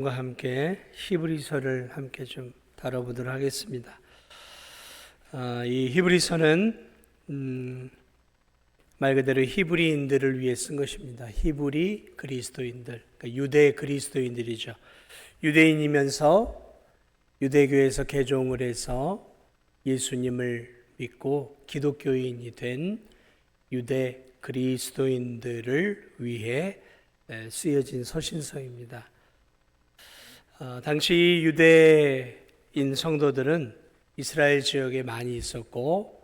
과 함께 히브리서를 함께 좀 다뤄보도록 하겠습니다. 이 히브리서는 말 그대로 히브리인들을 위해 쓴 것입니다. 히브리 그리스도인들, 그러니까 유대 그리스도인들이죠. 유대인이면서 유대교에서 개종을 해서 예수님을 믿고 기독교인이 된 유대 그리스도인들을 위해 쓰여진 서신서입니다. 당시 유대인 성도들은 이스라엘 지역에 많이 있었고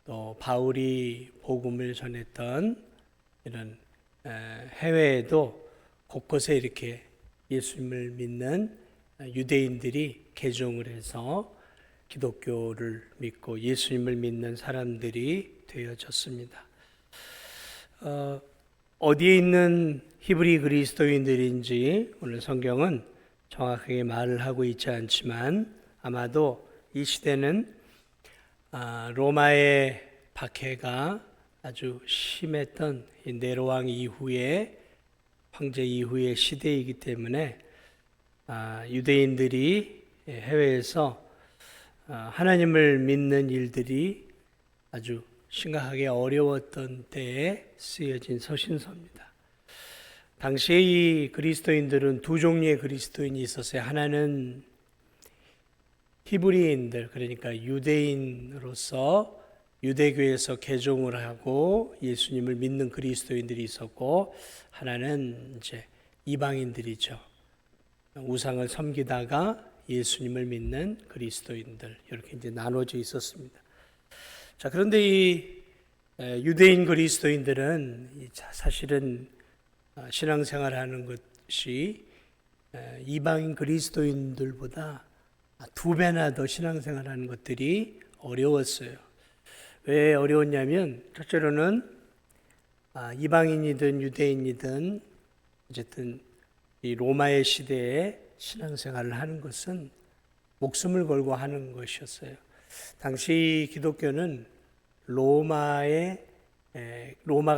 또 바울이 복음을 전했던 이런 해외에도 곳곳에 이렇게 예수님을 믿는 유대인들이 개종을 해서 기독교를 믿고 예수님을 믿는 사람들이 되어졌습니다. 어디에 있는 히브리 그리스도인들인지 오늘 성경은 정확하게 말을 하고 있지 않지만 아마도 이 시대는 로마의 박해가 아주 심했던 네로왕 이후에 황제 이후의 시대이기 때문에 유대인들이 해외에서 하나님을 믿는 일들이 아주 심각하게 어려웠던 때에 쓰여진 서신서입니다. 당시에 이 그리스도인들은 두 종류의 그리스도인이 있었어요. 하나는 히브리인들, 그러니까 유대인으로서 유대교에서 개종을 하고 예수님을 믿는 그리스도인들이 있었고, 하나는 이제 이방인들이죠. 우상을 섬기다가 예수님을 믿는 그리스도인들, 이렇게 이제 나눠져 있었습니다. 자, 그런데 이 유대인 그리스도인들은 사실은 신앙생활하는 것이 이방인 그리스도인들보다 두 배나 더 신앙생활하는 것들이 어려웠어요. 왜 어려웠냐면 첫째로는 이방인이든 유대인이든 어쨌든 이 로마의 시대에 신앙생활을 하는 것은 목숨을 걸고 하는 것이었어요. 당시 기독교는 로마가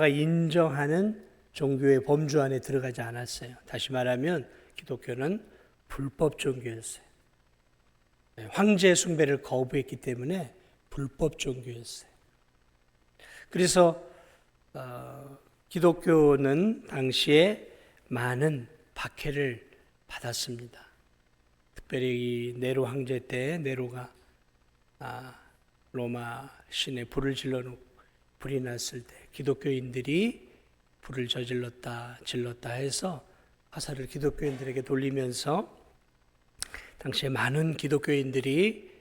인정하는 종교의 범주 안에 들어가지 않았어요. 다시 말하면 기독교는 불법 종교였어요. 황제 숭배를 거부했기 때문에 불법 종교였어요. 그래서 기독교는 당시에 많은 박해를 받았습니다. 특별히 네로 황제 때 네로가 로마 시내 불을 질러놓고 불이 났을 때 기독교인들이 불을 질렀다 해서 화살을 기독교인들에게 돌리면서 당시에 많은 기독교인들이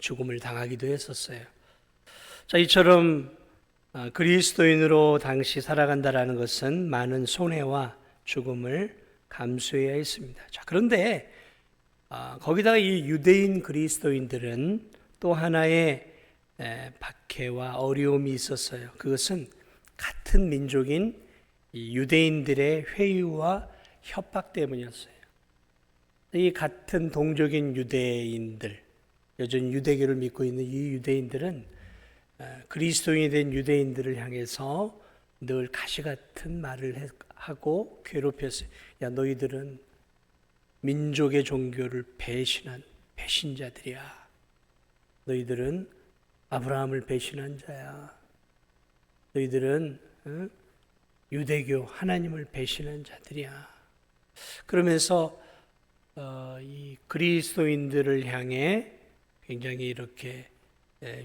죽음을 당하기도 했었어요. 자, 이처럼 그리스도인으로 당시 살아간다라는 것은 많은 손해와 죽음을 감수해야 했습니다. 자, 그런데 거기다가 이 유대인 그리스도인들은 또 하나의 박해와 어려움이 있었어요. 그것은 같은 민족인 유대인들의 회유와 협박 때문이었어요. 이 같은 동족인 유대인들, 여전히 유대교를 믿고 있는 이 유대인들은 그리스도인이 된 유대인들을 향해서 늘 가시같은 말을 하고 괴롭혔어요. 야, 너희들은 민족의 종교를 배신한 배신자들이야. 너희들은 아브라함을 배신한 자야. 너희들은 유대교 하나님을 배신한 자들이야. 그러면서 이 그리스도인들을 향해 굉장히 이렇게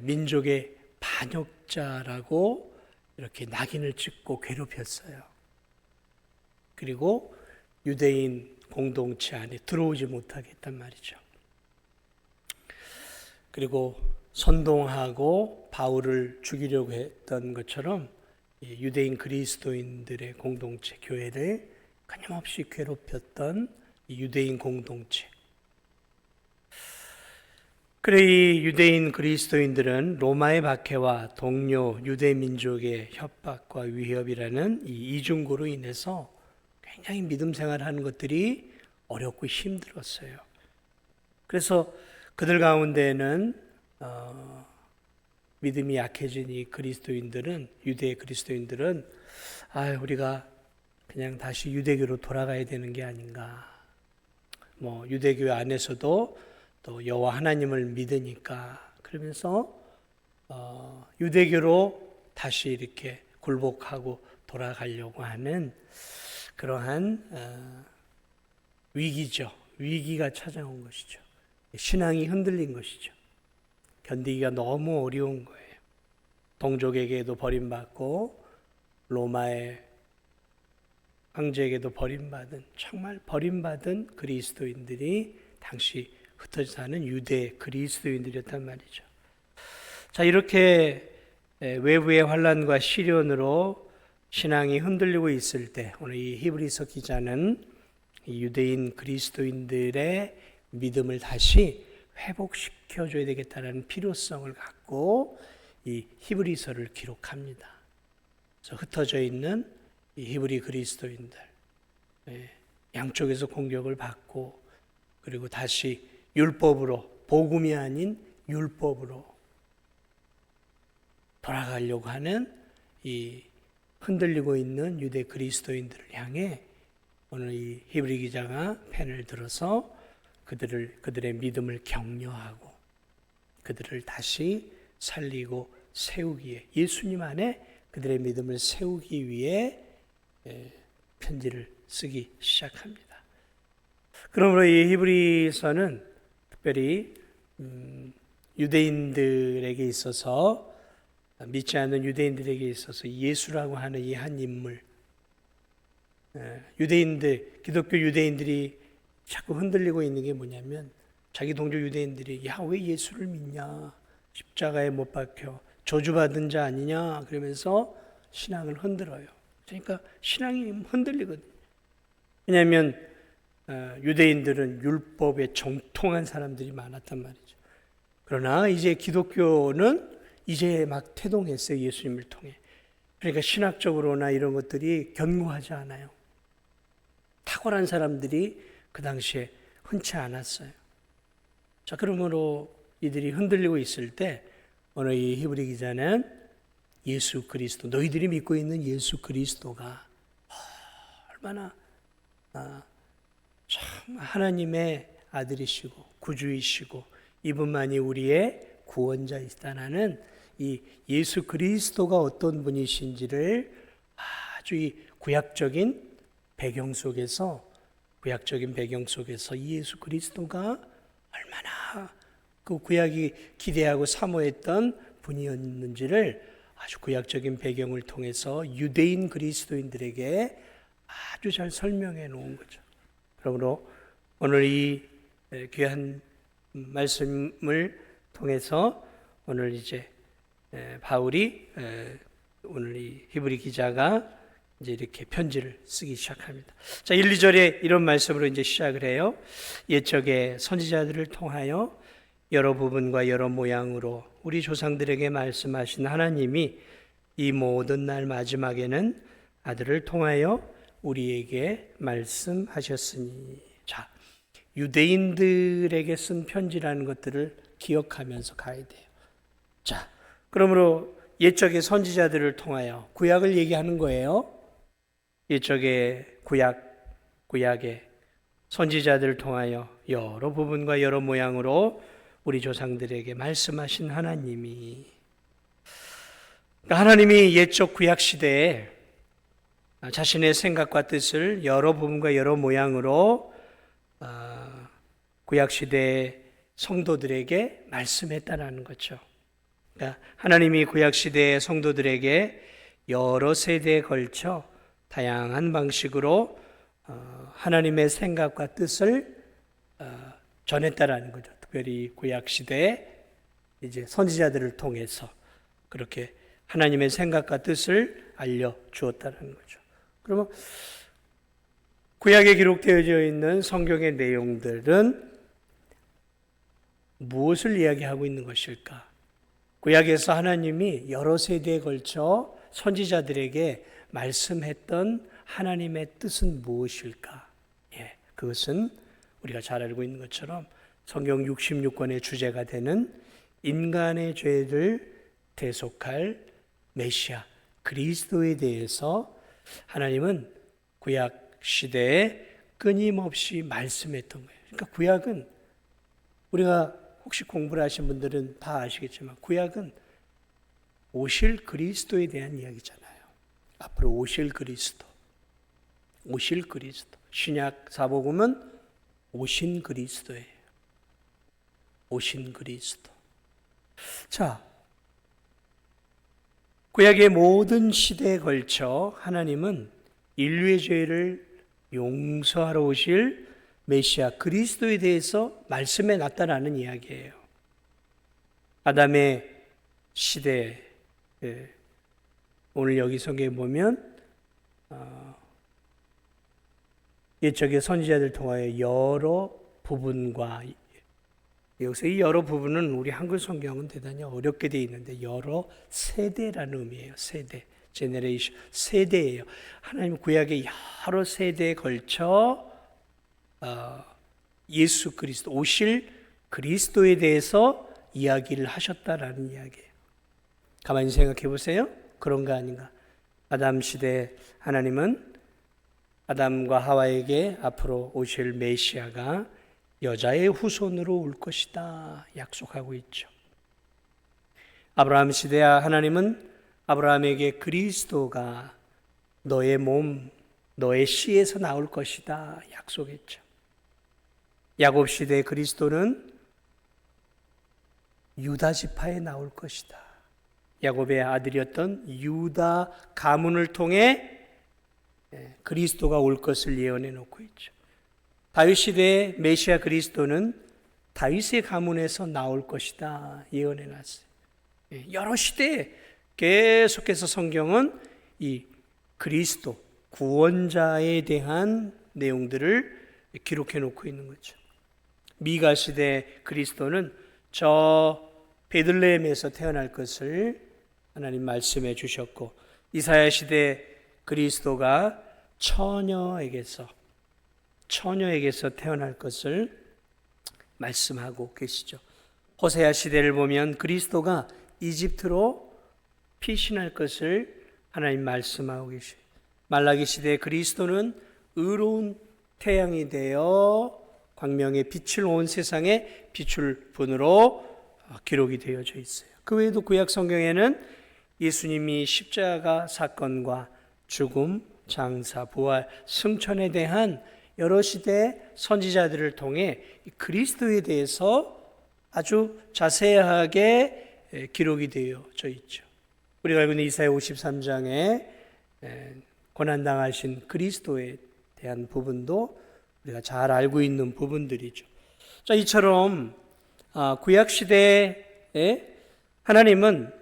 민족의 반역자라고 이렇게 낙인을 찍고 괴롭혔어요. 그리고 유대인 공동체 안에 들어오지 못하게 했단 말이죠. 그리고 선동하고 바울을 죽이려고 했던 것처럼 유대인 그리스도인들의 공동체, 교회를 끊임없이 괴롭혔던 유대인 공동체. 그래 이 유대인 그리스도인들은 로마의 박해와 동료 유대 민족의 협박과 위협이라는 이 이중고로 인해서 굉장히 믿음 생활하는 것들이 어렵고 힘들었어요. 그래서 그들 가운데는 믿음이 약해진 이 그리스도인들은, 유대 그리스도인들은 우리가 그냥 다시 유대교로 돌아가야 되는 게 아닌가, 뭐 유대교 안에서도 또 여호와 하나님을 믿으니까 그러면서 유대교로 다시 이렇게 굴복하고 돌아가려고 하는 그러한 위기죠. 위기가 찾아온 것이죠. 신앙이 흔들린 것이죠. 견디기가 너무 어려운 거예요. 동족에게도 버림받고 로마의 황제에게도 버림받은, 정말 버림받은 그리스도인들이 당시 흩어져 사는 유대 그리스도인들이었단 말이죠. 자, 이렇게 외부의 환란과 시련으로 신앙이 흔들리고 있을 때 오늘 이 히브리서 기자는 이 유대인 그리스도인들의 믿음을 다시 회복시켜줘야 되겠다는 필요성을 갖고 이 히브리서를 기록합니다. 그래서 흩어져 있는 이 히브리 그리스도인들, 양쪽에서 공격을 받고 그리고 다시 율법으로, 복음이 아닌 율법으로 돌아가려고 하는 이 흔들리고 있는 유대 그리스도인들을 향해 오늘 이 히브리 기자가 펜을 들어서 그들의 믿음을 격려하고 그들을 다시 살리고 세우기에, 예수님 안에 그들의 믿음을 세우기 위해 편지를 쓰기 시작합니다. 그러므로 이 히브리서는 특별히 유대인들에게 있어서, 믿지 않는 유대인들에게 있어서 예수라고 하는 이 한 인물, 유대인들, 기독교 유대인들이 자꾸 흔들리고 있는 게 뭐냐면 자기 동족 유대인들이 야, 왜 예수를 믿냐, 십자가에 못 박혀 저주받은 자 아니냐 그러면서 신앙을 흔들어요. 그러니까 신앙이 흔들리거든요. 왜냐하면 유대인들은 율법에 정통한 사람들이 많았단 말이죠. 그러나 이제 기독교는 이제 막 태동했어요. 예수님을 통해. 그러니까 신학적으로나 이런 것들이 견고하지 않아요. 탁월한 사람들이 그 당시에 흔치 않았어요. 자, 그러므로 이들이 흔들리고 있을 때 오늘 이 히브리 기자는 예수 그리스도, 너희들이 믿고 있는 예수 그리스도가 얼마나 참 하나님의 아들이시고 구주이시고 이분만이 우리의 구원자이시다는 이 예수 그리스도가 어떤 분이신지를 아주 이 구약적인 배경 속에서 이 예수 그리스도가 얼마나 그 구약이 기대하고 사모했던 분이었는지를 아주 구약적인 배경을 통해서 유대인 그리스도인들에게 아주 잘 설명해 놓은 거죠. 그러므로 오늘 이 귀한 말씀을 통해서 오늘 이제 바울이 오늘 이 히브리 기자가 이제 이렇게 편지를 쓰기 시작합니다. 자, 1, 2절에 이런 말씀으로 이제 시작을 해요. 옛적의 선지자들을 통하여 여러 부분과 여러 모양으로 우리 조상들에게 말씀하신 하나님이 이 모든 날 마지막에는 아들을 통하여 우리에게 말씀하셨으니. 자, 유대인들에게 쓴 편지라는 것들을 기억하면서 가야 돼요. 자, 그러므로 옛적의 선지자들을 통하여 구약을 얘기하는 거예요. 옛적의 구약의 선지자들을 통하여 여러 부분과 여러 모양으로 우리 조상들에게 말씀하신 하나님이, 그러니까 하나님이 옛적 구약 시대에 자신의 생각과 뜻을 여러 부분과 여러 모양으로 구약 시대의 성도들에게 말씀했다라는 거죠. 그러니까 하나님이 구약 시대의 성도들에게 여러 세대에 걸쳐 다양한 방식으로 하나님의 생각과 뜻을 전했다라는 거죠. 특별히 구약 시대에 이제 선지자들을 통해서 그렇게 하나님의 생각과 뜻을 알려 주었다는 거죠. 그러면 구약에 기록되어져 있는 성경의 내용들은 무엇을 이야기하고 있는 것일까? 구약에서 하나님이 여러 세대에 걸쳐 선지자들에게 말씀했던 하나님의 뜻은 무엇일까? 그것은 우리가 잘 알고 있는 것처럼 성경 66권의 주제가 되는 인간의 죄를 대속할 메시아 그리스도에 대해서 하나님은 구약 시대에 끊임없이 말씀했던 거예요. 그러니까 구약은 우리가 혹시 공부를 하신 분들은 다 아시겠지만 구약은 오실 그리스도에 대한 이야기잖아요. 앞으로 오실 그리스도. 오실 그리스도. 신약 사복음은 오신 그리스도예요. 오신 그리스도. 자, 구약의 모든 시대에 걸쳐 하나님은 인류의 죄를 용서하러 오실 메시아 그리스도에 대해서 말씀해 놨다라는 이야기예요. 아담의 시대, 오늘 여기 성경에 보면 옛적의 선지자들 통하여 여러 부분과, 여기서 이 여러 부분은 우리 한글 성경은 대단히 어렵게 되어 있는데 여러 세대라는 의미예요. 세대, 제너레이션, 세대예요. 하나님 구약의 여러 세대에 걸쳐 예수 그리스도, 오실 그리스도에 대해서 이야기를 하셨다라는 이야기예요. 가만히 생각해 보세요. 그런가 아닌가? 아담 시대 하나님은 아담과 하와에게 앞으로 오실 메시아가 여자의 후손으로 올 것이다 약속하고 있죠. 아브라함 시대 하나님은 아브라함에게 그리스도가 너의 몸, 너의 씨에서 나올 것이다 약속했죠. 야곱 시대 그리스도는 유다 지파에 나올 것이다. 야곱의 아들이었던 유다 가문을 통해 그리스도가 올 것을 예언해 놓고 있죠. 다윗 시대의 메시아 그리스도는 다윗의 가문에서 나올 것이다 예언해 놨어요. 여러 시대에 계속해서 성경은 이 그리스도, 구원자에 대한 내용들을 기록해 놓고 있는 거죠. 미가 시대 그리스도는 저 베들레헴에서 태어날 것을 하나님 말씀해 주셨고, 이사야 시대 그리스도가 처녀에게서 태어날 것을 말씀하고 계시죠. 호세아 시대를 보면 그리스도가 이집트로 피신할 것을 하나님 말씀하고 계셔요. 말라기 시대 그리스도는 의로운 태양이 되어 광명의 빛을 온 세상에 비출 분으로 기록이 되어져 있어요. 그 외에도 구약 성경에는 예수님이 십자가 사건과 죽음, 장사, 부활, 승천에 대한 여러 시대 선지자들을 통해 그리스도에 대해서 아주 자세하게 기록이 되어져 있죠. 우리가 알고 있는 이사야 53장에 고난당하신 그리스도에 대한 부분도 우리가 잘 알고 있는 부분들이죠. 자, 이처럼 구약 시대에 하나님은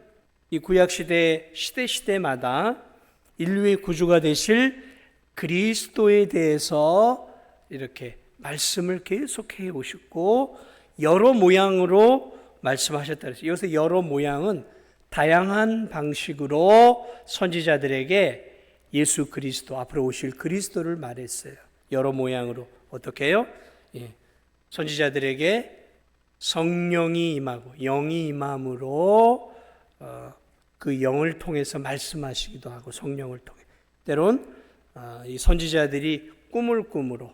이 구약 시대마다 인류의 구주가 되실 그리스도에 대해서 이렇게 말씀을 계속해 오셨고 여러 모양으로 말씀하셨다 그랬어요. 여기서 여러 모양은 다양한 방식으로 선지자들에게 예수 그리스도, 앞으로 오실 그리스도를 말했어요. 여러 모양으로. 어떻게 해요? 선지자들에게 성령이 임하고 영이 임함으로 그 영을 통해서 말씀하시기도 하고, 성령을 통해 때론 이 선지자들이 꿈을 꾸므로,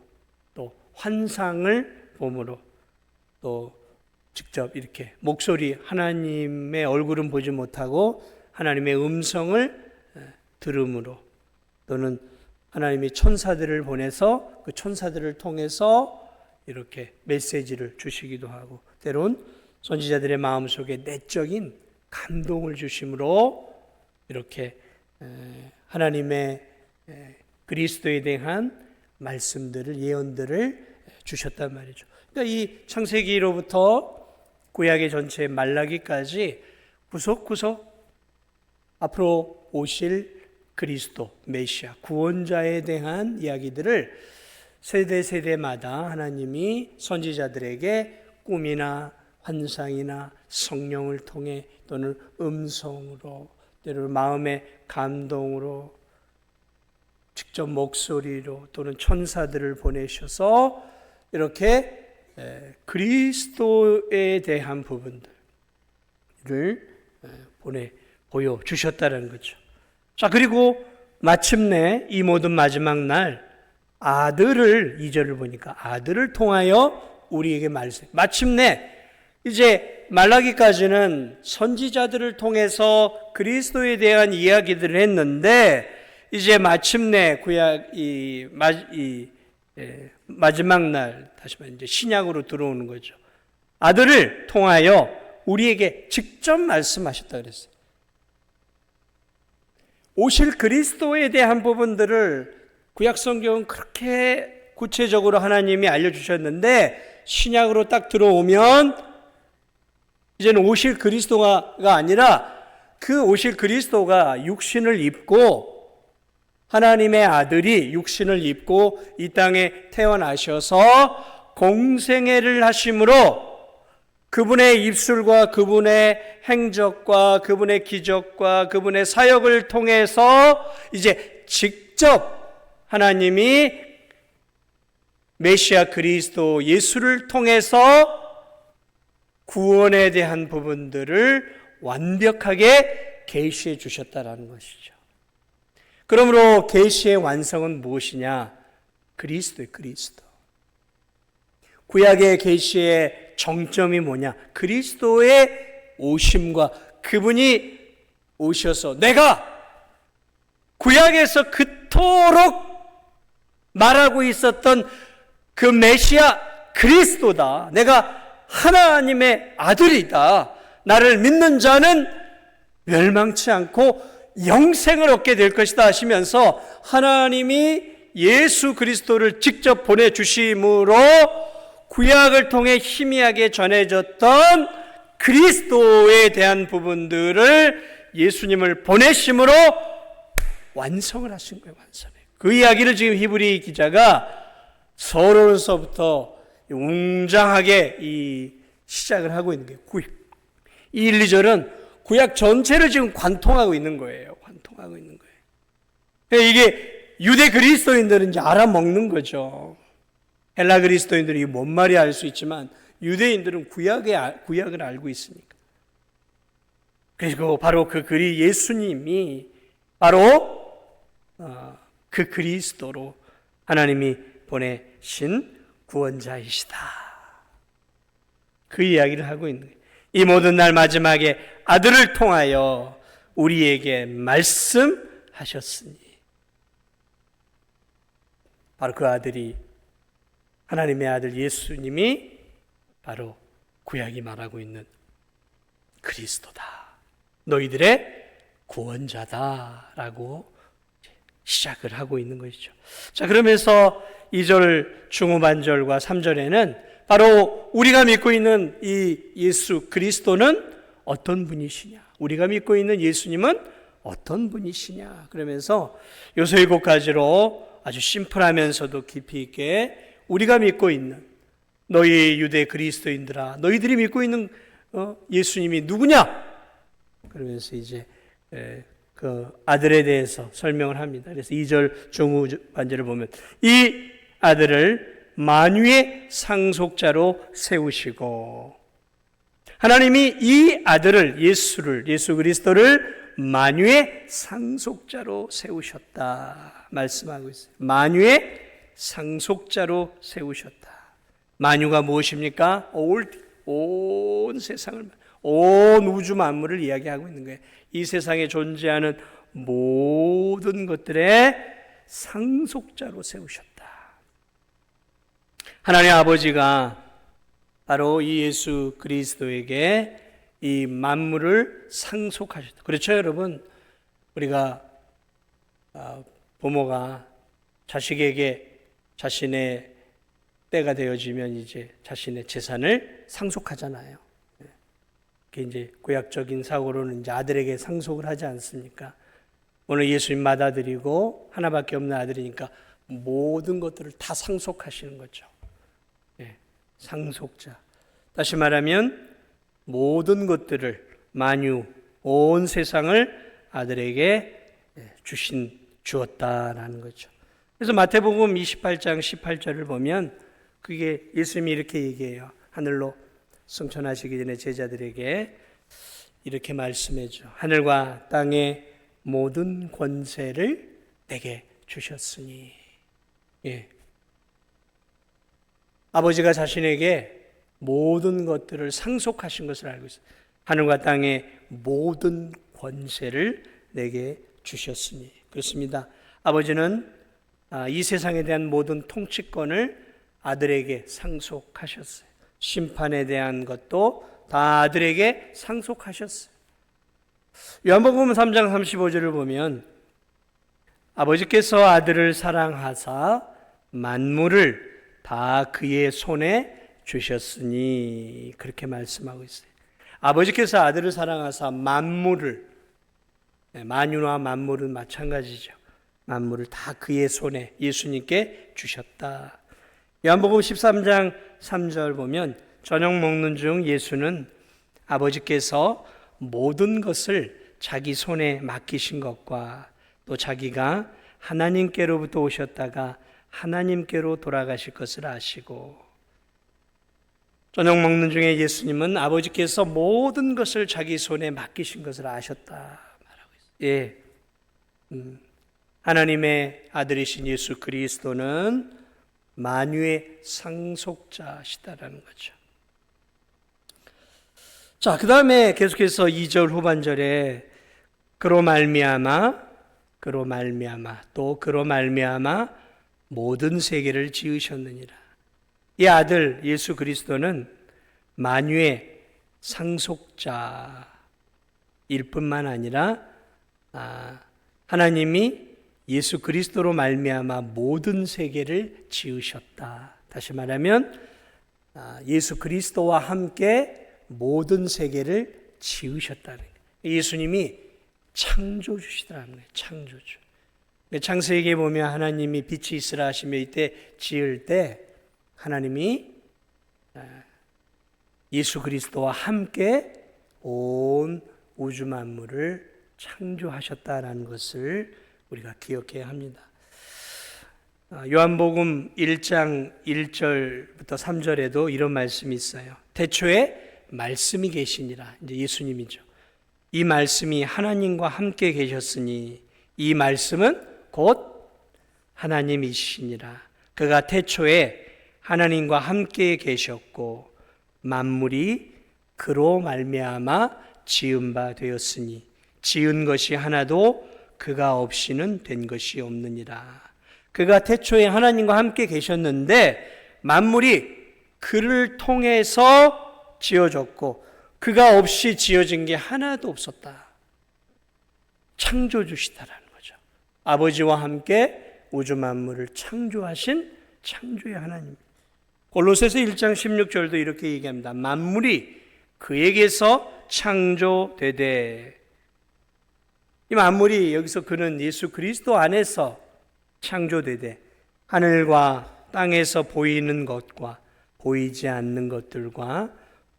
또 환상을 봄으로, 또 직접 이렇게 목소리, 하나님의 얼굴은 보지 못하고 하나님의 음성을 들음으로, 또는 하나님이 천사들을 보내서 그 천사들을 통해서 이렇게 메시지를 주시기도 하고, 때론 선지자들의 마음속에 내적인 감동을 주심으로 이렇게 하나님의 그리스도에 대한 말씀들을, 예언들을 주셨단 말이죠. 그러니까 이 창세기로부터 구약의 전체 말라기까지 구석구석 앞으로 오실 그리스도, 메시아, 구원자에 대한 이야기들을 세대마다 하나님이 선지자들에게 꿈이나 환상이나 성령을 통해, 또는 음성으로, 때로는 마음의 감동으로, 직접 목소리로, 또는 천사들을 보내셔서 이렇게 그리스도에 대한 부분들을 보여주셨다는 거죠. 자, 그리고 마침내 이 모든 마지막 날 아들을 2절을 보니까 아들을 통하여 우리에게 말씀. 마침내 이제 말라기까지는 선지자들을 통해서 그리스도에 대한 이야기들을 했는데 이제 마침내 구약 마지막 날 다시 말해 이제 신약으로 들어오는 거죠. 아들을 통하여 우리에게 직접 말씀하셨다 그랬어요. 오실 그리스도에 대한 부분들을 구약 성경은 그렇게 구체적으로 하나님이 알려주셨는데 신약으로 딱 들어오면 이제는 오실 그리스도가 아니라 그 오실 그리스도가 육신을 입고 하나님의 아들이 육신을 입고 이 땅에 태어나셔서 공생애를 하심으로 그분의 입술과 그분의 행적과 그분의 기적과 그분의 사역을 통해서 이제 직접 하나님이 메시아 그리스도 예수를 통해서 구원에 대한 부분들을 완벽하게 계시해 주셨다라는 것이죠. 그러므로 계시의 완성은 무엇이냐? 그리스도예요, 그리스도. 구약의 계시의 정점이 뭐냐? 그리스도의 오심과 그분이 오셔서 내가 구약에서 그토록 말하고 있었던 그 메시아 그리스도다. 내가 하나님의 아들이다. 나를 믿는 자는 멸망치 않고 영생을 얻게 될 것이다 하시면서 하나님이 예수 그리스도를 직접 보내주심으로 구약을 통해 희미하게 전해졌던 그리스도에 대한 부분들을 예수님을 보내심으로 완성을 하신 거예요. 그 이야기를 지금 히브리 기자가 서론서부터 웅장하게 시작을 하고 있는 거예요. 1, 2절은 구약 전체를 지금 관통하고 있는 거예요. 관통하고 있는 거예요. 이게 유대 그리스도인들은 이제 알아먹는 거죠. 헬라 그리스도인들은 이게 뭔 말이 알 수 있지만 유대인들은 구약을 알고 있으니까. 그리고 바로 그 예수님이 바로 그 그리스도로 하나님이 보내신 구원자이시다. 그 이야기를 하고 있는 거예요. 이 모든 날 마지막에 아들을 통하여 우리에게 말씀하셨으니 바로 그 아들이 하나님의 아들 예수님이 바로 구약이 말하고 있는 그리스도다. 너희들의 구원자다라고 시작을 하고 있는 것이죠. 자, 그러면서 2절 중후반절과 3절에는 바로 우리가 믿고 있는 이 예수 그리스도는 어떤 분이시냐? 우리가 믿고 있는 예수님은 어떤 분이시냐? 그러면서 요소 7가지로 아주 심플하면서도 깊이 있게 우리가 믿고 있는 너희 유대 그리스도인들아, 너희들이 믿고 있는 예수님이 누구냐? 그러면서 이제 그 아들에 대해서 설명을 합니다. 그래서 2절 중후반절을 보면 이 아들을 만유의 상속자로 세우시고 하나님이 이 아들을 예수 그리스도를 만유의 상속자로 세우셨다 말씀하고 있어요. 만유의 상속자로 세우셨다. 만유가 무엇입니까? 온 세상을, 온 우주 만물을 이야기하고 있는 거예요. 이 세상에 존재하는 모든 것들의 상속자로 세우셨다. 하나님 아버지가 바로 이 예수 그리스도에게 이 만물을 상속하셨다. 그렇죠, 여러분? 우리가 부모가 자식에게 자신의 때가 되어지면 이제 자신의 재산을 상속하잖아요. 그게 이제 구약적인 사고로는 이제 아들에게 상속을 하지 않습니까? 오늘 예수님 맏아들이고 하나밖에 없는 아들이니까 모든 것들을 다 상속하시는 거죠. 상속자. 다시 말하면 모든 것들을 만유, 온 세상을 아들에게 주었다라는 거죠. 그래서 마태복음 28장 18절을 보면 그게 예수님이 이렇게 얘기해요. 하늘로 승천하시기 전에 제자들에게 이렇게 말씀해줘. 하늘과 땅의 모든 권세를 내게 주셨으니. 예. 아버지가 자신에게 모든 것들을 상속하신 것을 알고 있어요. 하늘과 땅의 모든 권세를 내게 주셨으니. 그렇습니다. 아버지는 이 세상에 대한 모든 통치권을 아들에게 상속하셨어요. 심판에 대한 것도 다 아들에게 상속하셨어요. 요한복음 3장 35절을 보면 아버지께서 아들을 사랑하사 만물을 다 그의 손에 주셨으니 그렇게 말씀하고 있어요. 아버지께서 아들을 사랑하사 만물을, 만유와 만물은 마찬가지죠. 만물을 다 그의 손에 예수님께 주셨다. 요한복음 13장 3절 보면 저녁 먹는 중 예수는 아버지께서 모든 것을 자기 손에 맡기신 것과 또 자기가 하나님께로부터 오셨다가 하나님께로 돌아가실 것을 아시고, 저녁 먹는 중에 예수님은 아버지께서 모든 것을 자기 손에 맡기신 것을 아셨다 말하고 있어요. 예, 하나님의 아들이신 예수 그리스도는 만유의 상속자시다라는 거죠. 자, 그 다음에 계속해서 2절 후반절에 그로 말미암아 모든 세계를 지으셨느니라. 이 아들 예수 그리스도는 만유의 상속자일 뿐만 아니라 하나님이 예수 그리스도로 말미암아 모든 세계를 지으셨다. 다시 말하면 예수 그리스도와 함께 모든 세계를 지으셨다는 거예요. 예수님이 창조주시다는 거예요. 창조주. 창세기에 보면 하나님이 빛이 있으라 하시며 이때 지을 때 하나님이 예수 그리스도와 함께 온 우주 만물을 창조하셨다라는 것을 우리가 기억해야 합니다. 요한복음 1장 1절부터 3절에도 이런 말씀이 있어요. 태초에 말씀이 계시니라. 이제 예수님이죠. 이 말씀이 하나님과 함께 계셨으니 이 말씀은 곧 하나님이시니라. 그가 태초에 하나님과 함께 계셨고 만물이 그로 말미암아 지은 바 되었으니 지은 것이 하나도 그가 없이는 된 것이 없느니라. 그가 태초에 하나님과 함께 계셨는데 만물이 그를 통해서 지어졌고 그가 없이 지어진 게 하나도 없었다. 창조주시다라는 거죠. 아버지와 함께 우주 만물을 창조하신 창조의 하나님. 골로새서 1장 16절도 이렇게 얘기합니다. 만물이 그에게서 창조되되, 이 만물이 여기서 그는 예수 그리스도 안에서 창조되되 하늘과 땅에서 보이는 것과 보이지 않는 것들과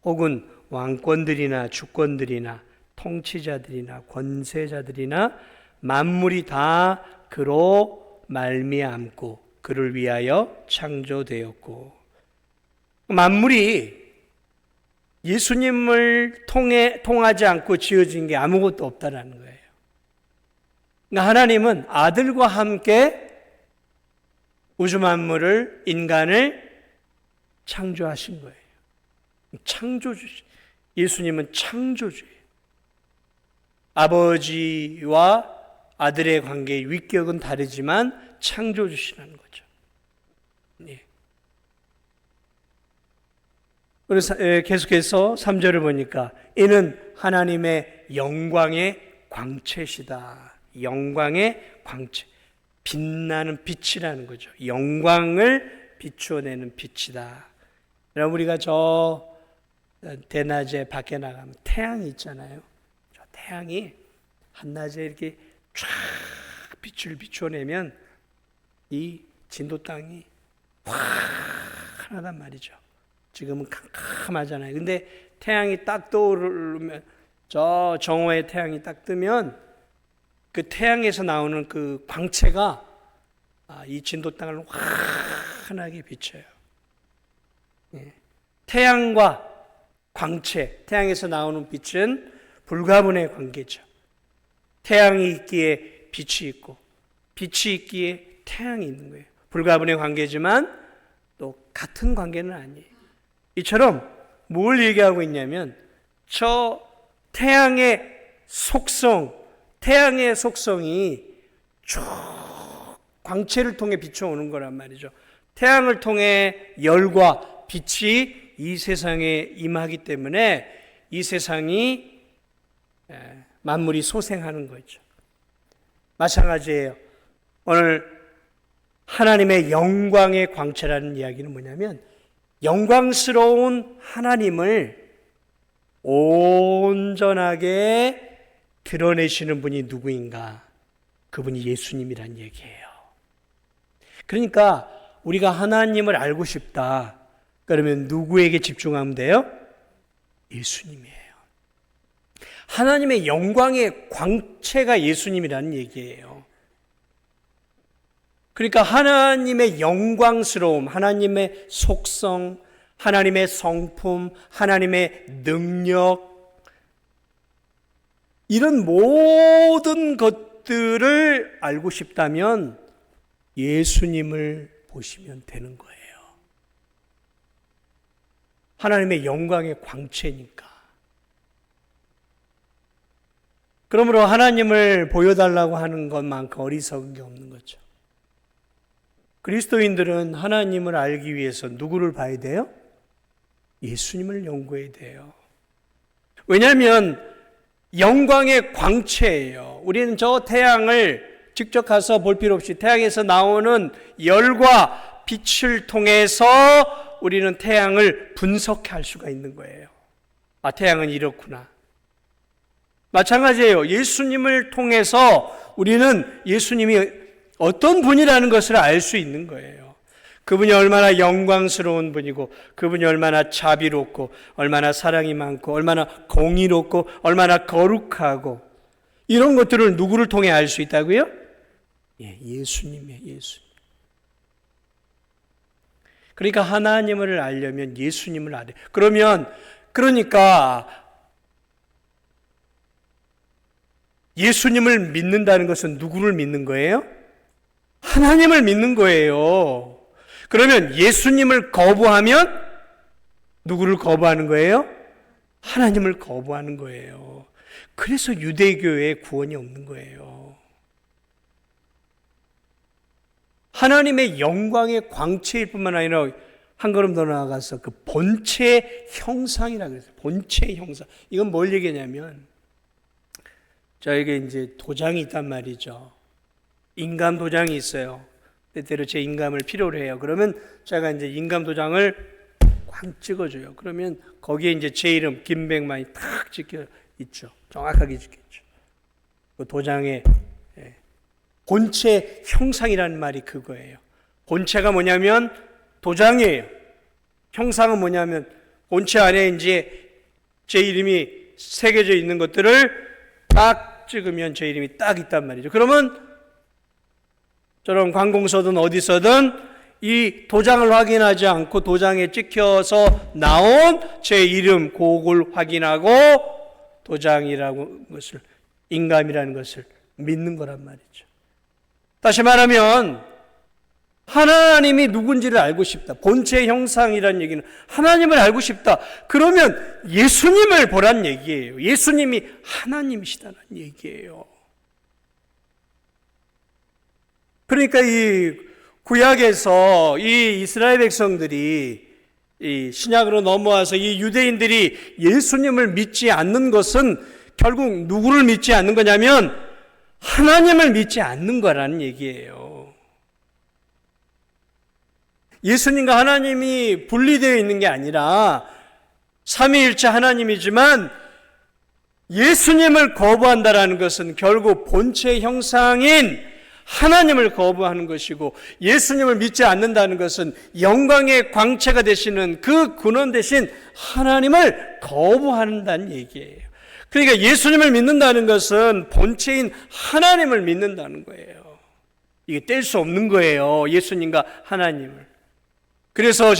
혹은 왕권들이나 주권들이나 통치자들이나 권세자들이나 만물이 다 그로 말미암고 그를 위하여 창조되었고, 만물이 예수님을 통하지 않고 지어진 게 아무것도 없다라는 거예요. 그러니까 하나님은 아들과 함께 우주 만물을, 인간을 창조하신 거예요. 창조주. 예수님은 창조주예요. 아버지와 아들의 관계의 위격은 다르지만 창조주시라는 거죠. 예. 그래서 계속해서 3절을 보니까 이는 하나님의 영광의 광채시다. 영광의 광채. 빛나는 빛이라는 거죠. 영광을 비추어내는 빛이다. 여러분, 우리가 저 대낮에 밖에 나가면 태양이 있잖아요. 저 태양이 한낮에 이렇게 쫙 빛을 비춰내면 이 진도 땅이 환하단 말이죠. 지금은 캄캄하잖아요. 근데 태양이 딱 떠오르면, 저 정오에 태양이 딱 뜨면 그 태양에서 나오는 그 광채가 이 진도 땅을 환하게 비춰요. 예. 태양과 광채, 태양에서 나오는 빛은 불가분의 관계죠. 태양이 있기에 빛이 있고 빛이 있기에 태양이 있는 거예요. 불가분의 관계지만 또 같은 관계는 아니에요. 이처럼 뭘 얘기하고 있냐면 저 태양의 속성이 쭉 광채를 통해 비춰오는 거란 말이죠. 태양을 통해 열과 빛이 이 세상에 임하기 때문에 이 세상이 만물이 소생하는 거죠. 마찬가지예요. 오늘 하나님의 영광의 광채라는 이야기는 뭐냐면 영광스러운 하나님을 온전하게 드러내시는 분이 누구인가? 그분이 예수님이란 얘기예요. 그러니까 우리가 하나님을 알고 싶다. 그러면 누구에게 집중하면 돼요? 예수님이에요. 하나님의 영광의 광채가 예수님이라는 얘기예요. 그러니까 하나님의 영광스러움, 하나님의 속성, 하나님의 성품, 하나님의 능력, 이런 모든 것들을 알고 싶다면 예수님을 보시면 되는 거예요. 하나님의 영광의 광채니까. 그러므로 하나님을 보여달라고 하는 것만큼 어리석은 게 없는 거죠. 그리스도인들은 하나님을 알기 위해서 누구를 봐야 돼요? 예수님을 연구해야 돼요. 왜냐하면 영광의 광채예요. 우리는 저 태양을 직접 가서 볼 필요 없이 태양에서 나오는 열과 빛을 통해서 우리는 태양을 분석할 수가 있는 거예요. 아, 태양은 이렇구나. 마찬가지예요. 예수님을 통해서 우리는 예수님이 어떤 분이라는 것을 알 수 있는 거예요. 그분이 얼마나 영광스러운 분이고, 그분이 얼마나 자비롭고, 얼마나 사랑이 많고, 얼마나 공의롭고, 얼마나 거룩하고, 이런 것들을 누구를 통해 알 수 있다고요? 예수님이에요. 예수님. 그러니까 하나님을 알려면 예수님을 알아요. 그러니까 예수님을 믿는다는 것은 누구를 믿는 거예요? 하나님을 믿는 거예요. 그러면 예수님을 거부하면 누구를 거부하는 거예요? 하나님을 거부하는 거예요. 그래서 유대교에 구원이 없는 거예요. 하나님의 영광의 광채일 뿐만 아니라 한 걸음 더 나아가서 그 본체 형상이라고 그랬어요. 본체 형상. 이건 뭘 얘기냐면 저에게 이제 도장이 있단 말이죠. 인감 도장이 있어요. 때때로 제 인감을 필요로 해요. 그러면 제가 이제 인감 도장을 꽉 찍어줘요. 그러면 거기에 이제 제 이름 김백만이 탁 찍혀 있죠. 정확하게 찍혀 있죠. 그 도장의 본체 형상이라는 말이 그거예요. 본체가 뭐냐면 도장이에요. 형상은 뭐냐면 본체 안에 이제 제 이름이 새겨져 있는 것들을 딱 찍으면 제 이름이 딱 있단 말이죠. 그러면 저런 관공서든 어디서든 이 도장을 확인하지 않고 도장에 찍혀서 나온 제 이름 그걸 확인하고 도장이라는 것을, 인감이라는 것을 믿는 거란 말이죠. 다시 말하면 하나님이 누군지를 알고 싶다. 본체 형상이라는 얘기는 하나님을 알고 싶다. 그러면 예수님을 보란 얘기예요. 예수님이 하나님이시다는 얘기예요. 그러니까 이 구약에서 이 이스라엘 백성들이 이 신약으로 넘어와서 이 유대인들이 예수님을 믿지 않는 것은 결국 누구를 믿지 않는 거냐면 하나님을 믿지 않는 거라는 얘기예요. 예수님과 하나님이 분리되어 있는 게 아니라 삼위일체 하나님이지만 예수님을 거부한다라는 것은 결국 본체 형상인 하나님을 거부하는 것이고, 예수님을 믿지 않는다는 것은 영광의 광채가 되시는 그 근원 되신 하나님을 거부한다는 얘기예요. 그러니까 예수님을 믿는다는 것은 본체인 하나님을 믿는다는 거예요. 이게 뗄 수 없는 거예요. 예수님과 하나님을. 그래서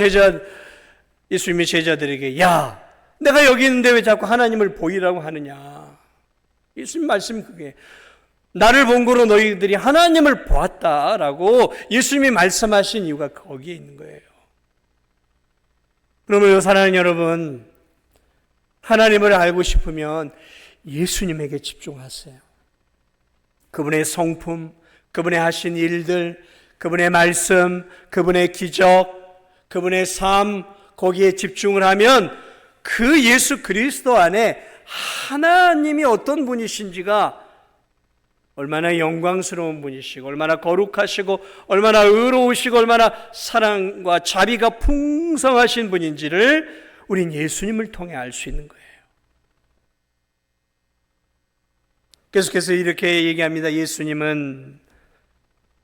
예수님의 제자들에게 야, 내가 여기 있는데 왜 자꾸 하나님을 보이라고 하느냐. 예수님 말씀 그게 나를 본 거로 너희들이 하나님을 보았다라고 예수님이 말씀하신 이유가 거기에 있는 거예요. 그러므로 사랑하는 여러분, 하나님을 알고 싶으면 예수님에게 집중하세요. 그분의 성품, 그분의 하신 일들, 그분의 말씀, 그분의 기적, 그분의 삶, 거기에 집중을 하면 그 예수 그리스도 안에 하나님이 어떤 분이신지가 얼마나 영광스러운 분이시고 얼마나 거룩하시고 얼마나 의로우시고 얼마나 사랑과 자비가 풍성하신 분인지를 우린 예수님을 통해 알 수 있는 거예요. 계속해서 이렇게 얘기합니다. 예수님은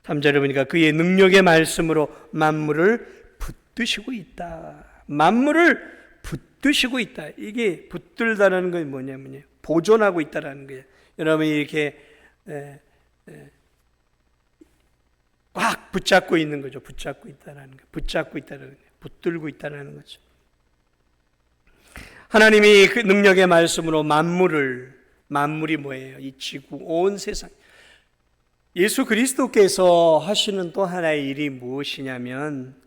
3절에 보니까 그의 능력의 말씀으로 만물을 붙드시고 있다. 만물을 붙드시고 있다. 이게 붙들다라는 건 뭐냐면요, 보존하고 있다라는 거예요. 여러분이 이렇게 꽉 붙잡고 있는 거죠. 붙잡고 있다라는 거예요. 붙잡고 있다라는 거예요. 붙들고 있다라는 거죠. 하나님이 그 능력의 말씀으로 만물이 뭐예요? 이 지구, 온 세상. 예수 그리스도께서 하시는 또 하나의 일이 무엇이냐면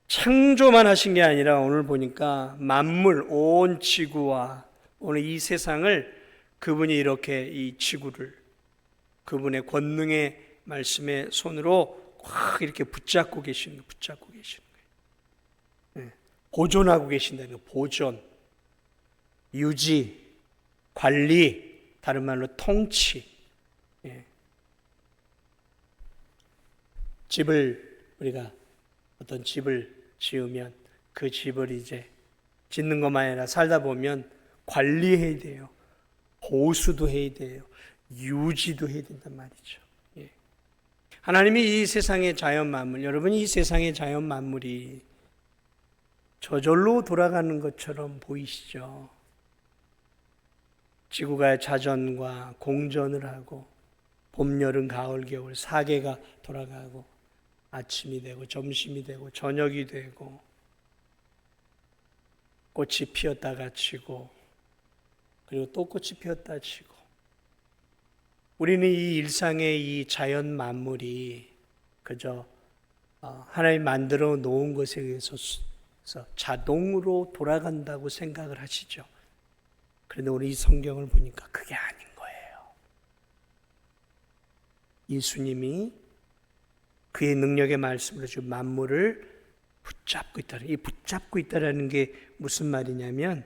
창조만 하신 게 아니라 오늘 보니까 만물, 온 지구와 오늘 이 세상을 그분이 이렇게 이 지구를 그분의 권능의 말씀의 손으로 확 이렇게 붙잡고 계시는 거예요. 붙잡고 계시는 거예요. 보존하고 계신다는 거예요. 보존, 유지, 관리, 다른 말로 통치. 우리가 어떤 집을 지으면 그 집을 이제 짓는 것만 아니라 살다 보면 관리해야 돼요. 보수도 해야 돼요. 유지도 해야 된단 말이죠. 하나님이 이 세상의 자연 만물, 여러분 이 세상의 자연 만물이 저절로 돌아가는 것처럼 보이시죠? 지구가 자전과 공전을 하고 봄, 여름, 가을, 겨울 4개가 돌아가고 아침이 되고 점심이 되고 저녁이 되고 꽃이 피었다가 지고 그리고 또 꽃이 피었다 지고 우리는 이 일상의 이 자연 만물이 그저 하나님 만들어 놓은 것에 의해서 자동으로 돌아간다고 생각을 하시죠. 그런데 우리 이 성경을 보니까 그게 아닌 거예요. 예수님이 그의 능력의 말씀으로 지금 만물을 붙잡고 있다는, 이 붙잡고 있다는 게 무슨 말이냐면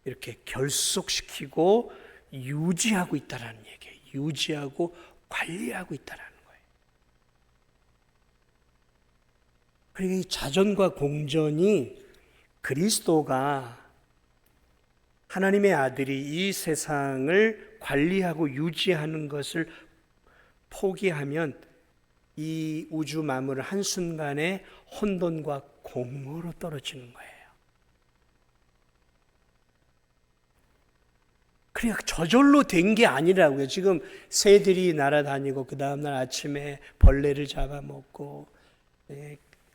이렇게 결속시키고 유지하고 있다는 얘기예요. 유지하고 관리하고 있다는 거예요. 그러니까 이 자전과 공전이 그리스도가 하나님의 아들이 이 세상을 관리하고 유지하는 것을 포기하면 이 우주 만물을 한순간에 혼돈과 공허로 떨어지는 거예요. 그러니까 저절로 된 게 아니라고요. 지금 새들이 날아다니고 그 다음날 아침에 벌레를 잡아먹고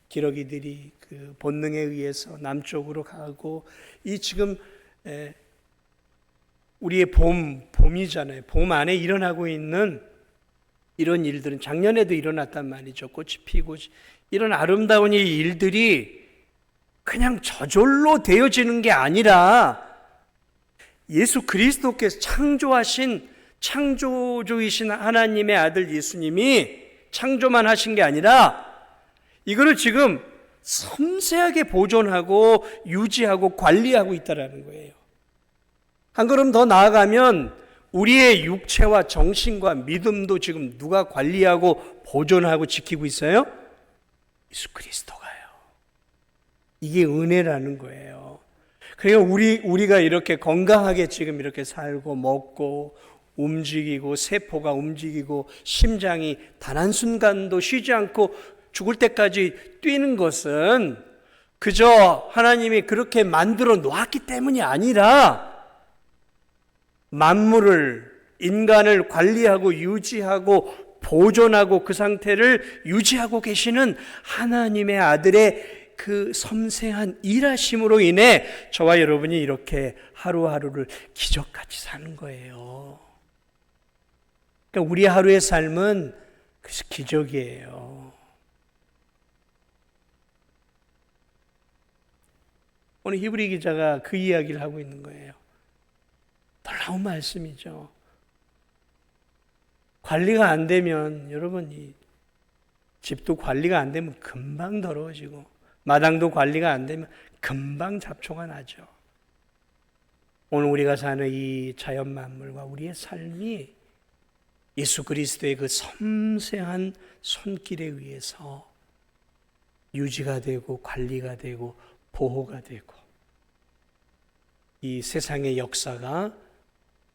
기러기들이 그 본능에 의해서 남쪽으로 가고 이 지금 우리의 봄이잖아요. 봄 안에 일어나고 있는 이런 일들은 작년에도 일어났단 말이죠. 꽃이 피고 이런 아름다운 이 일들이 그냥 저절로 되어지는 게 아니라 예수 그리스도께서 창조하신 창조주이신 하나님의 아들 예수님이 창조만 하신 게 아니라 이거를 지금 섬세하게 보존하고 유지하고 관리하고 있다는 거예요. 한 걸음 더 나아가면 우리의 육체와 정신과 믿음도 지금 누가 관리하고 보존하고 지키고 있어요? 예수 그리스도가요. 이게 은혜라는 거예요. 그러니까 우리가 이렇게 건강하게 지금 이렇게 살고 먹고 움직이고 세포가 움직이고 심장이 단 한순간도 쉬지 않고 죽을 때까지 뛰는 것은 그저 하나님이 그렇게 만들어 놓았기 때문이 아니라 만물을, 인간을 관리하고 유지하고 보존하고 그 상태를 유지하고 계시는 하나님의 아들의 그 섬세한 일하심으로 인해 저와 여러분이 이렇게 하루하루를 기적같이 사는 거예요. 그러니까 우리 하루의 삶은 그래서 기적이에요. 오늘 히브리 기자가 그 이야기를 하고 있는 거예요. 놀라운 말씀이죠. 관리가 안 되면 여러분 이 집도 관리가 안 되면 금방 더러워지고 마당도 관리가 안 되면 금방 잡초가 나죠. 오늘 우리가 사는 이 자연 만물과 우리의 삶이 예수 그리스도의 그 섬세한 손길에 의해서 유지가 되고 관리가 되고 보호가 되고 이 세상의 역사가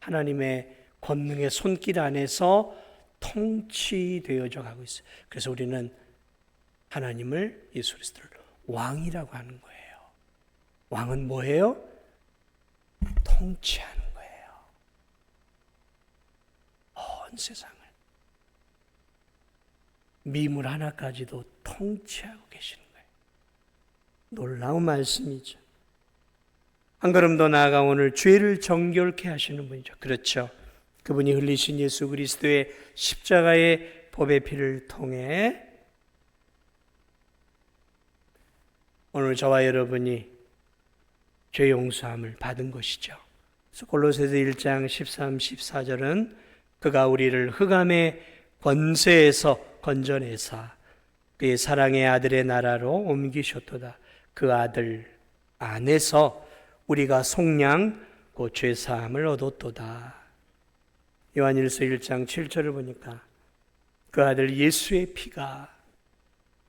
하나님의 권능의 손길 안에서 통치되어져 가고 있어요. 그래서 우리는 하나님을 예수 그리스도를 왕이라고 하는 거예요. 왕은 뭐예요? 통치하는 거예요. 온 세상을 미물 하나까지도 통치하고 계시는 거예요. 놀라운 말씀이죠. 한 걸음 더 나아가 오늘 죄를 정결케 하시는 분이죠. 그렇죠. 그분이 흘리신 예수 그리스도의 십자가의 법의 피를 통해 오늘 저와 여러분이 죄 용서함을 받은 것이죠. 그래서 골로새서 1장 13, 14절은 그가 우리를 흑암의 권세에서 건져내사 그의 사랑의 아들의 나라로 옮기셨도다. 그 아들 안에서 우리가 속량 곧 죄사함을 얻었도다. 요한일서 1장 7절을 보니까 그 아들 예수의 피가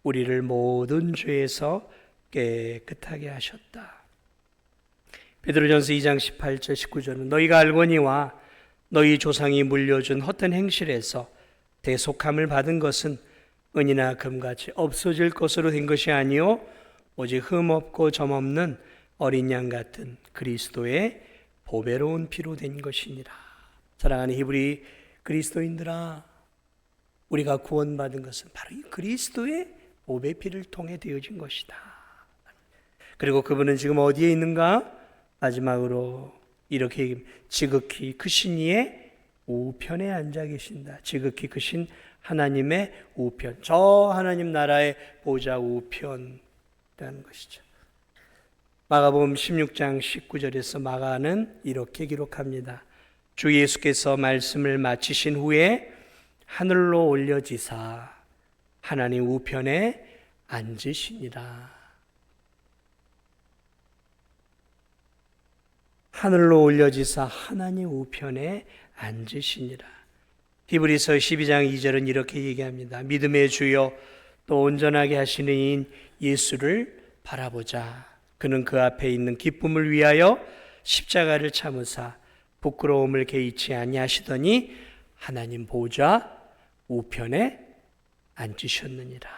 우리를 모든 죄에서 깨끗하게 하셨다. 베드로전서 2장 18절 19절은 너희가 알거니와 너희 조상이 물려준 헛된 행실에서 대속함을 받은 것은 은이나 금같이 없어질 것으로 된 것이 아니요 오직 흠없고 점없는 어린 양 같은 그리스도의 보배로운 피로 된 것이니라. 사랑하는 히브리 그리스도인들아, 우리가 구원받은 것은 바로 이 그리스도의 보배 피를 통해 되어진 것이다. 그리고 그분은 지금 어디에 있는가? 마지막으로 이렇게 얘기합니다. 지극히 크신 이의 우편에 앉아 계신다. 지극히 크신 하나님의 우편, 저 하나님 나라의 보좌 우편이라는 것이죠. 마가복음 16장 19절에서 마가는 이렇게 기록합니다. 주 예수께서 말씀을 마치신 후에 하늘로 올려지사 하나님 우편에 앉으시니라. 하늘로 올려지사 하나님 우편에 앉으시니라. 히브리서 12장 2절은 이렇게 얘기합니다. 믿음의 주여 또 온전하게 하시는 이인 예수를 바라보자. 그는 그 앞에 있는 기쁨을 위하여 십자가를 참으사 부끄러움을 개의치 아니하시더니 하나님 보좌 우편에 앉으셨느니라.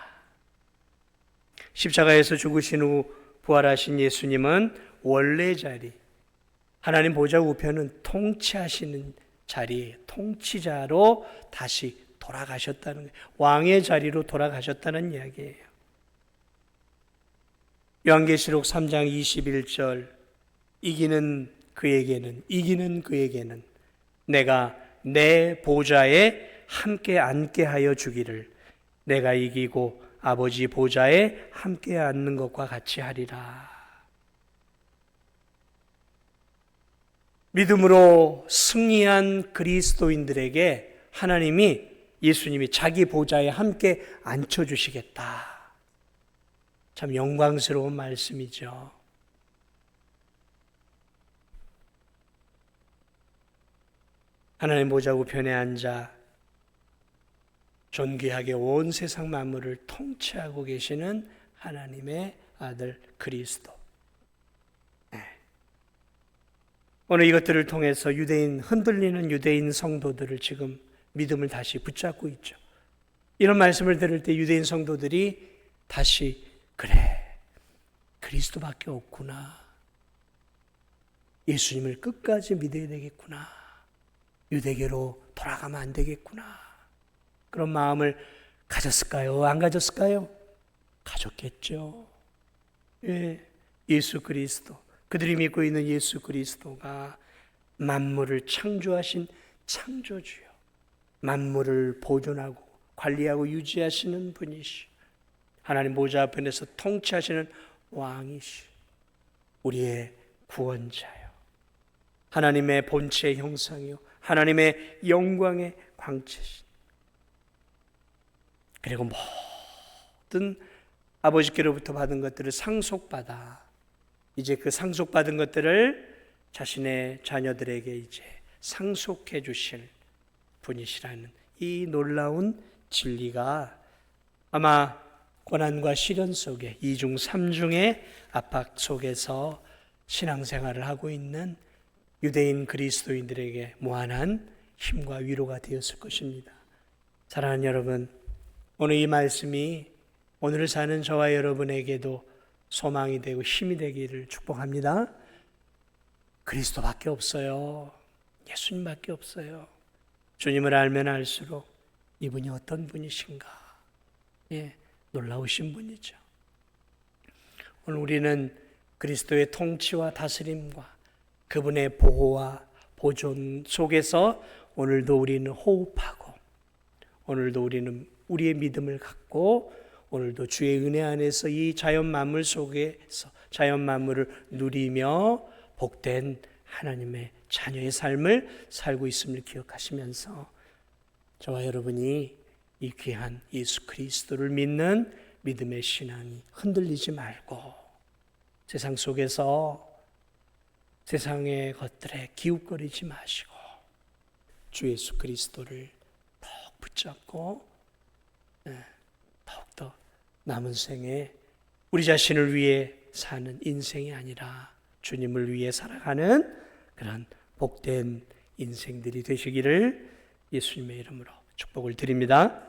십자가에서 죽으신 후 부활하신 예수님은 원래 자리, 하나님 보좌 우편은 통치하시는 자리, 통치자로 다시 돌아가셨다는 거예요. 왕의 자리로 돌아가셨다는 이야기예요. 요한계시록 3장 21절 이기는 그에게는 내가 내 보좌에 함께 앉게 하여 주기를 내가 이기고 아버지 보좌에 함께 앉는 것과 같이 하리라. 믿음으로 승리한 그리스도인들에게 하나님이 예수님이 자기 보좌에 함께 앉혀주시겠다. 참 영광스러운 말씀이죠. 하나님 보좌 우편에 앉아 존귀하게 온 세상 만물을 통치하고 계시는 하나님의 아들 그리스도. 오늘 이것들을 통해서 흔들리는 유대인 성도들을 지금 믿음을 다시 붙잡고 있죠. 이런 말씀을 들을 때 유대인 성도들이 다시 그래, 그리스도밖에 없구나. 예수님을 끝까지 믿어야 되겠구나. 유대교로 돌아가면 안 되겠구나. 그런 마음을 가졌을까요? 안 가졌을까요? 가졌겠죠. 예, 예수 그리스도, 그들이 믿고 있는 예수 그리스도가 만물을 창조하신 창조주요, 만물을 보존하고 관리하고 유지하시는 분이시, 하나님 보좌 앞에서 통치하시는 왕이시. 우리의 구원자요, 하나님의 본체의 형상이요, 하나님의 영광의 광채신, 그리고 모든 아버지께로부터 받은 것들을 상속받아 이제 그 상속받은 것들을 자신의 자녀들에게 이제 상속해 주실 분이시라는 이 놀라운 진리가 아마 고난과 시련 속에 이중 삼중의 압박 속에서 신앙생활을 하고 있는 유대인 그리스도인들에게 무한한 힘과 위로가 되었을 것입니다. 사랑하는 여러분, 오늘 이 말씀이 오늘을 사는 저와 여러분에게도 소망이 되고 힘이 되기를 축복합니다. 그리스도밖에 없어요. 예수님밖에 없어요. 주님을 알면 알수록 이분이 어떤 분이신가, 놀라우신 분이죠. 오늘 우리는 그리스도의 통치와 다스림과 그분의 보호와 보존 속에서 오늘도 우리는 호흡하고, 오늘도 우리는 우리의 믿음을 갖고, 오늘도 주의 은혜 안에서 이 자연 만물 속에서 자연 만물을 누리며 복된 하나님의 자녀의 삶을 살고 있음을 기억하시면서 저와 여러분이 이 귀한 예수 그리스도를 믿는 믿음의 신앙이 흔들리지 말고, 세상 속에서 세상의 것들에 기웃거리지 마시고 주 예수 그리스도를 더욱 붙잡고 더욱더 남은 생에 우리 자신을 위해 사는 인생이 아니라 주님을 위해 살아가는 그런 복된 인생들이 되시기를 예수님의 이름으로 축복을 드립니다.